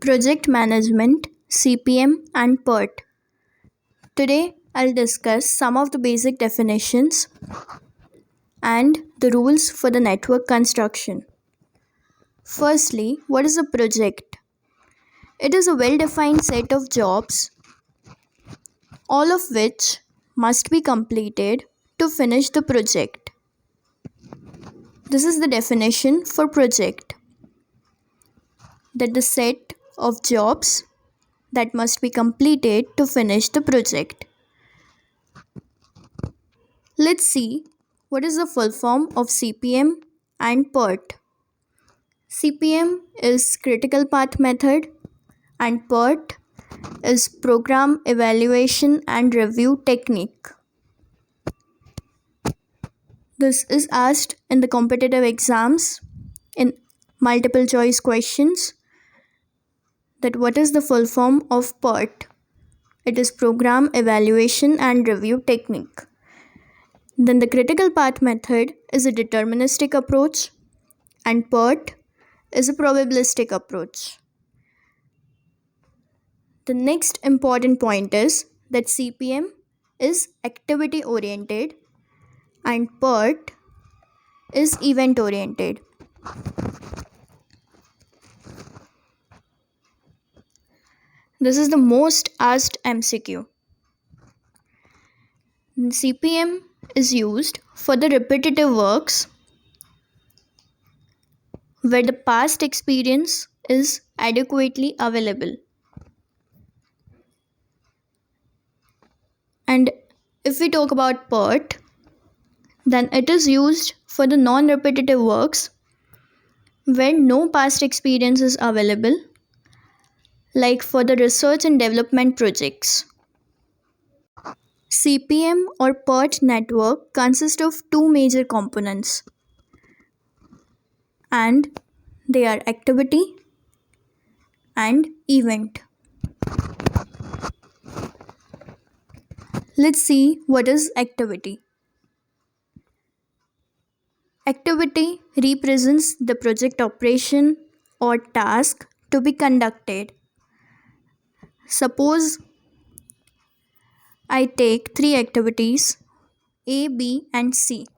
Project Management, CPM, and PERT. Today, I'll discuss some of the basic definitions and the rules for the network construction. Firstly, what is a project? It is a well-defined set of jobs, all of which must be completed to finish the project. This is the definition for project. That the set of jobs that must be completed to finish the project. Let's see what is the full form of CPM and PERT. CPM is critical path method and PERT is program evaluation and review technique. This is asked in the competitive exams in multiple choice questions. That what is the full form of PERT? It is program evaluation and review technique. Then the critical path method is a deterministic approach and PERT is a probabilistic approach. The next important point is that CPM is activity oriented and PERT is event oriented. This is the most asked MCQ. CPM is used for the repetitive works where the past experience is adequately available. And if we talk about PERT, then it is used for the non-repetitive works where no past experience is available, like for the research and development projects. CPM or PERT network consists of two major components, and they are activity and event. Let's see what is activity. Activity represents the project operation or task to be conducted. Suppose I take three activities A, B, and C.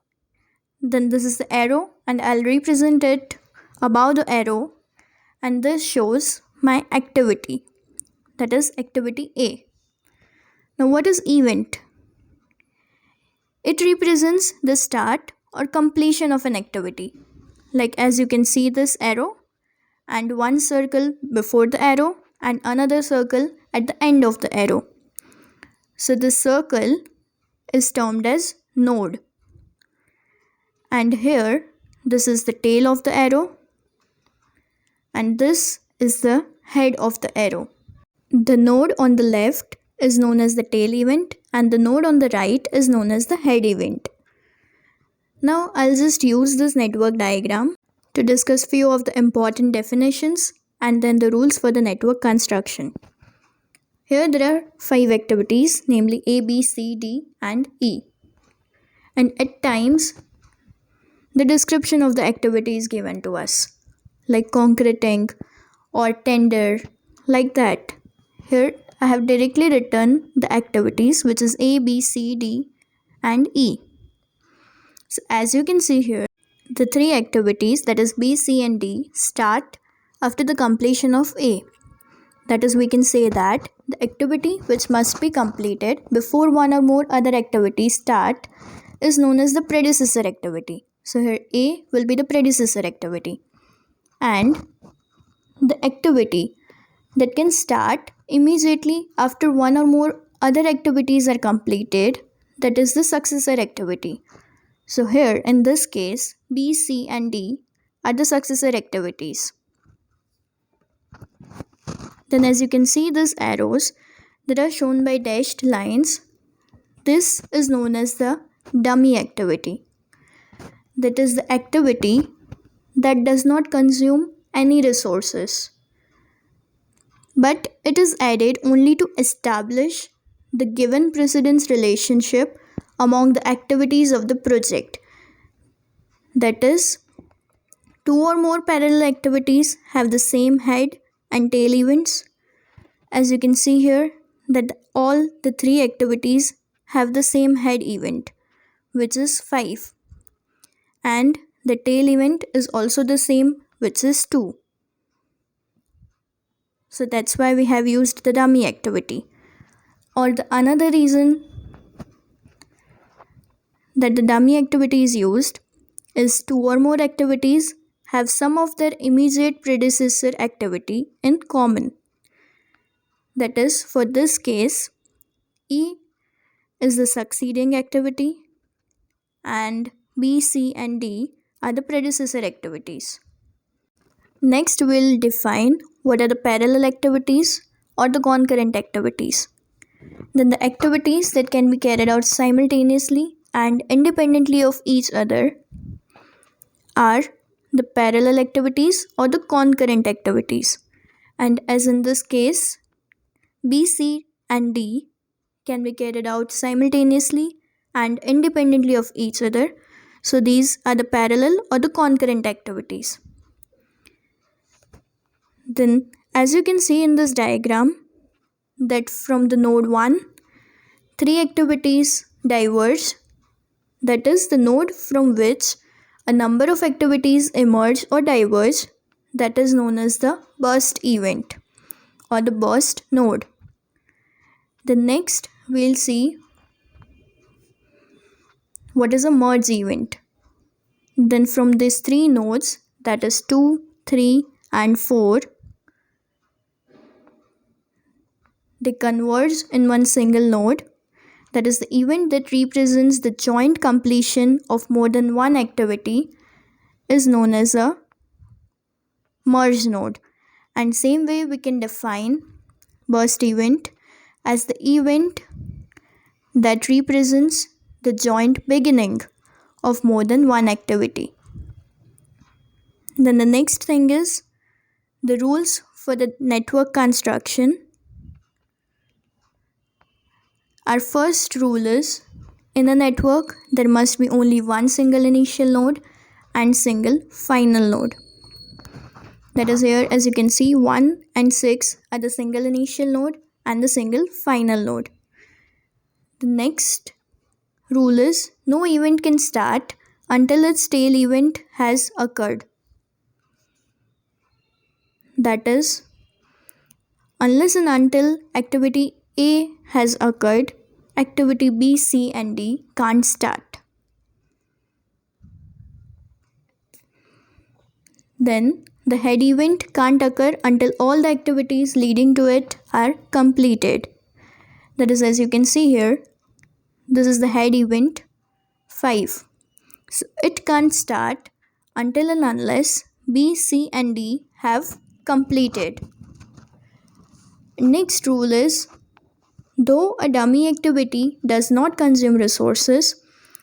Then this is the arrow and I'll represent it above the arrow, and this shows my activity, that is activity A. Now what is event? It represents the start or completion of an activity. Like as you can see this arrow and one circle before the arrow and another circle at the end of the arrow. So this circle is termed as node. And here this is the tail of the arrow and this is the head of the arrow. The node on the left is known as the tail event and the node on the right is known as the head event. Now I'll just use this network diagram to discuss few of the important definitions and then the rules for the network construction. Here there are 5 activities, namely A, B, C, D and E. And at times the description of the activity is given to us, like concreting or tender, like that. Here I have directly written the activities, which is A, B, C, D and E. So as you can see here, the 3 activities, that is B, C and D, start after the completion of A. That is, we can say that the activity which must be completed before one or more other activities start is known as the predecessor activity. So here A will be the predecessor activity. And the activity that can start immediately after one or more other activities are completed, that is the successor activity. So here in this case, B, C and D are the successor activities. Then as you can see these arrows that are shown by dashed lines, this is known as the dummy activity. That is the activity that does not consume any resources, but it is added only to establish the given precedence relationship among the activities of the project. That is, 2 or more parallel activities have the same head and tail events. As you can see here, that all the three activities have the same head event, which is 5, and the tail event is also the same, which is 2. So that's why we have used the dummy activity. Or the another reason that the dummy activity is used is two or more activities have some of their immediate predecessor activity in common. That is, for this case, E is the succeeding activity and B, C, and D are the predecessor activities. Next, we'll define what are the parallel activities or the concurrent activities. Then the activities that can be carried out simultaneously and independently of each other are the parallel activities or the concurrent activities. And as in this case, B, C, and D can be carried out simultaneously and independently of each other. So these are the parallel or the concurrent activities. Then, as you can see in this diagram, that from the node 1, 3 activities diverge. That is the node from which a number of activities emerge or diverge. That is known as the burst event or the burst node. The next we'll see what is a merge event. Then from these 3 nodes, that is 2, 3, and 4, they converge in one single node. That is the event that represents the joint completion of more than one activity is known as a merge node. And same way we can define burst event as the event that represents the joint beginning of more than one activity. Then the next thing is the rules for the network construction. Our first rule is, in a network there must be only one single initial node and single final node. That is, here as you can see, 1 and 6 are the single initial node and the single final node. The next rule is, no event can start until its tail event has occurred. That is, unless and until activity A has occurred, activity B, C, and D can't start. Then, the head event can't occur until all the activities leading to it are completed. That is, as you can see here, this is the head event 5. So, it can't start until and unless B, C, and D have completed. Next rule is, though a dummy activity does not consume resources,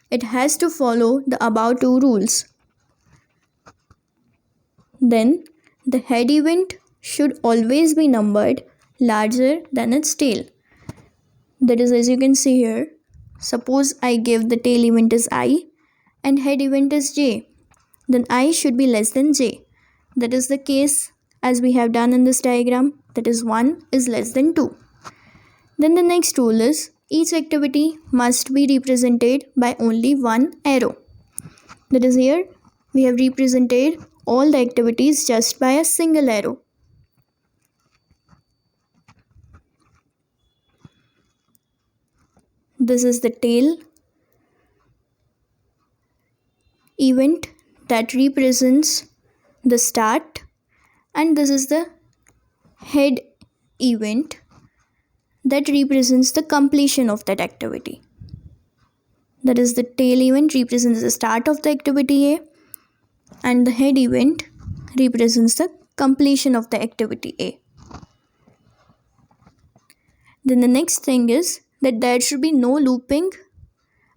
it has to follow the above two rules. Then, the head event should always be numbered larger than its tail. That is, as you can see here, suppose I give the tail event as I and head event as j, then I should be less than j. That is the case as we have done in this diagram, that is 1 is less than 2. Then the next rule is, each activity must be represented by only one arrow. That is, here we have represented all the activities just by a single arrow. This is the tail event that represents the start, and this is the head event that represents the completion of that activity. That is, the tail event represents the start of the activity A and the head event represents the completion of the activity A. Then the next thing is that there should be no looping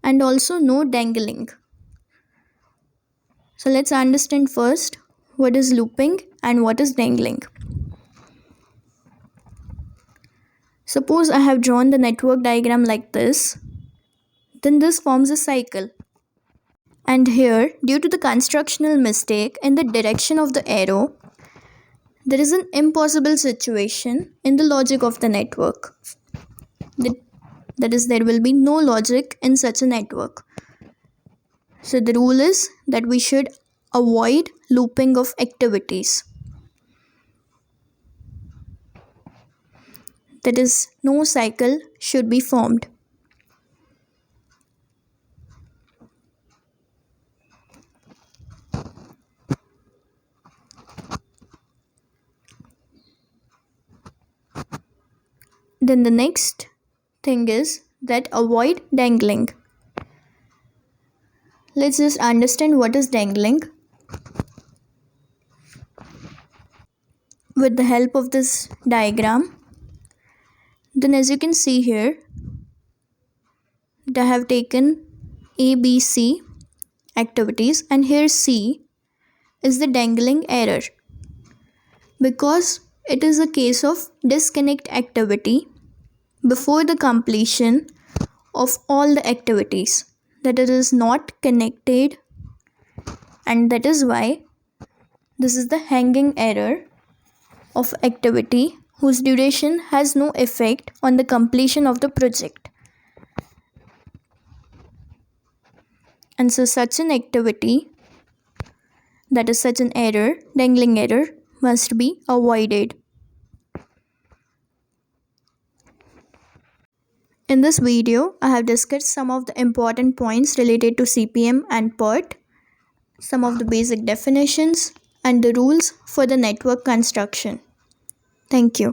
and also no dangling. So let's understand first what is looping and what is dangling. Suppose I have drawn the network diagram like this, then this forms a cycle. And here, due to the constructional mistake in the direction of the arrow, There is an impossible situation in the logic of the network. That is, there will be no logic in such a network. So the rule is that we should avoid looping of activities. That is, no cycle should be formed. Then the next thing is that avoid dangling. Let's just understand what is dangling. With the help of this diagram, then as you can see here, I have taken A, B, C activities, and here C is the dangling error, because it is a case of disconnect activity before the completion of all the activities, that it is not connected, and that is why this is the hanging error of activity whose duration has no effect on the completion of the project. And so such an activity, that is such an error, dangling error, must be avoided. In this video, I have discussed some of the important points related to CPM and PERT, some of the basic definitions, and the rules for the network construction. Thank you.